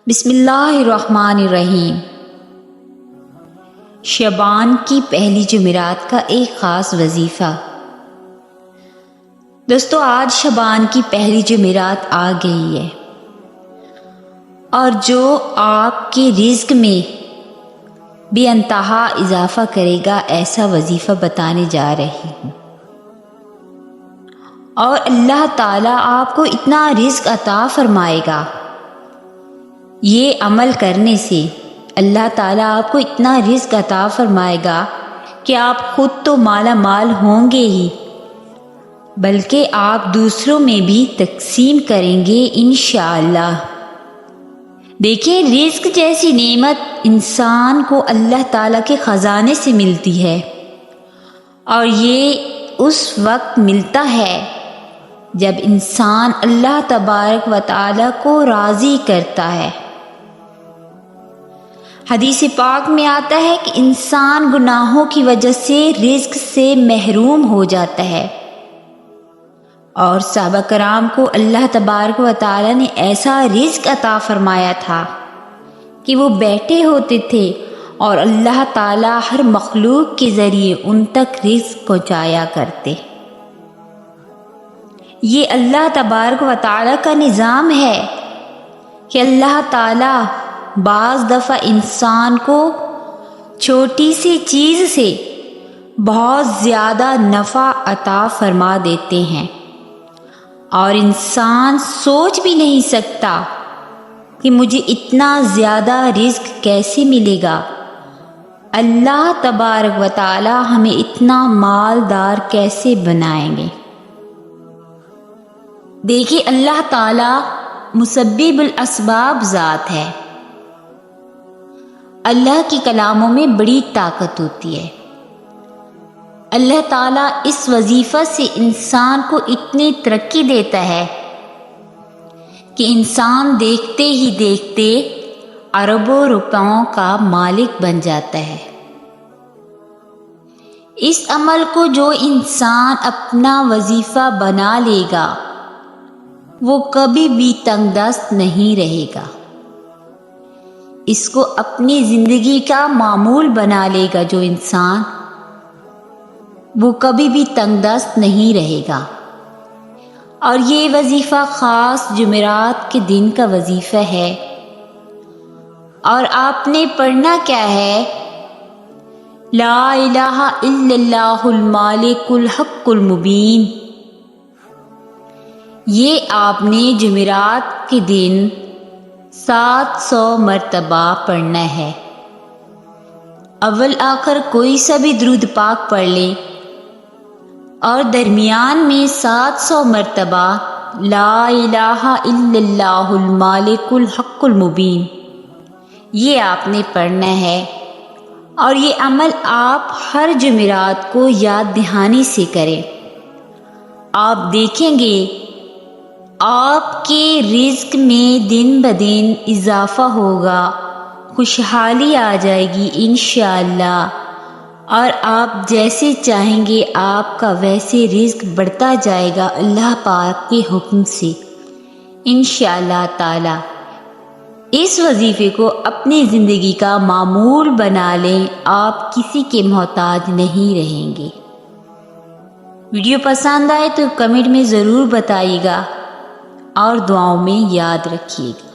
بسم اللہ الرحمن الرحیم۔ شعبان کی پہلی جمعرات کا ایک خاص وظیفہ۔ دوستو، آج شعبان کی پہلی جمعرات آ گئی ہے اور جو آپ کے رزق میں بے انتہا اضافہ کرے گا ایسا وظیفہ بتانے جا رہی ہوں۔ اور اللہ تعالیٰ آپ کو اتنا رزق عطا فرمائے گا، یہ عمل کرنے سے اللہ تعالیٰ آپ کو اتنا رزق عطا فرمائے گا کہ آپ خود تو مالا مال ہوں گے ہی، بلکہ آپ دوسروں میں بھی تقسیم کریں گے انشاءاللہ۔ دیکھیں، رزق جیسی نعمت انسان کو اللہ تعالیٰ کے خزانے سے ملتی ہے، اور یہ اس وقت ملتا ہے جب انسان اللہ تبارک و تعالیٰ کو راضی کرتا ہے۔ حدیث پاک میں آتا ہے کہ انسان گناہوں کی وجہ سے رزق سے محروم ہو جاتا ہے، اور صحابہ کرام کو اللہ تبارک و تعالیٰ نے ایسا رزق عطا فرمایا تھا کہ وہ بیٹھے ہوتے تھے اور اللہ تعالیٰ ہر مخلوق کے ذریعے ان تک رزق پہنچایا کرتے۔ یہ اللہ تبارک و تعالیٰ کا نظام ہے کہ اللہ تعالیٰ بعض دفعہ انسان کو چھوٹی سی چیز سے بہت زیادہ نفع عطا فرما دیتے ہیں، اور انسان سوچ بھی نہیں سکتا کہ مجھے اتنا زیادہ رزق کیسے ملے گا۔ اللہ تبارک و تعالی ہمیں اتنا مالدار کیسے بنائیں گے۔ دیکھیے، اللہ تعالی مسبب الاسباب ذات ہے۔ اللہ کی کلاموں میں بڑی طاقت ہوتی ہے۔ اللہ تعالیٰ اس وظیفہ سے انسان کو اتنی ترقی دیتا ہے کہ انسان دیکھتے ہی دیکھتے اربوں روپوں کا مالک بن جاتا ہے۔ اس عمل کو جو انسان اپنا وظیفہ بنا لے گا وہ کبھی بھی تنگ دست نہیں رہے گا۔ اس کو اپنی زندگی کا معمول بنا لے گا جو انسان، وہ کبھی بھی تنگ دست نہیں رہے گا۔ اور یہ وظیفہ خاص جمعرات کے دن کا وظیفہ ہے، اور آپ نے پڑھنا کیا ہے؟ لا الہ الا اللہ المالک الحق المبین۔ یہ آپ نے جمعرات کے دن 700 مرتبہ پڑھنا ہے۔ اول آخر کوئی سا بھی درود پاک پڑھ لیں، اور درمیان میں 700 مرتبہ لا الہ الا اللہ المالک الحق المبین، یہ آپ نے پڑھنا ہے۔ اور یہ عمل آپ ہر جمعرات کو یاد دہانی سے کریں۔ آپ دیکھیں گے آپ کے رزق میں دن بدن اضافہ ہوگا، خوشحالی آ جائے گی انشاءاللہ، اور آپ جیسے چاہیں گے آپ کا ویسے رزق بڑھتا جائے گا اللہ پاک کے حکم سے انشاءاللہ تعالی۔ اس وظیفے کو اپنی زندگی کا معمول بنا لیں، آپ کسی کے محتاج نہیں رہیں گے۔ ویڈیو پسند آئے تو کمنٹ میں ضرور بتائیے گا، اور دعاؤں میں یاد رکھیے گا۔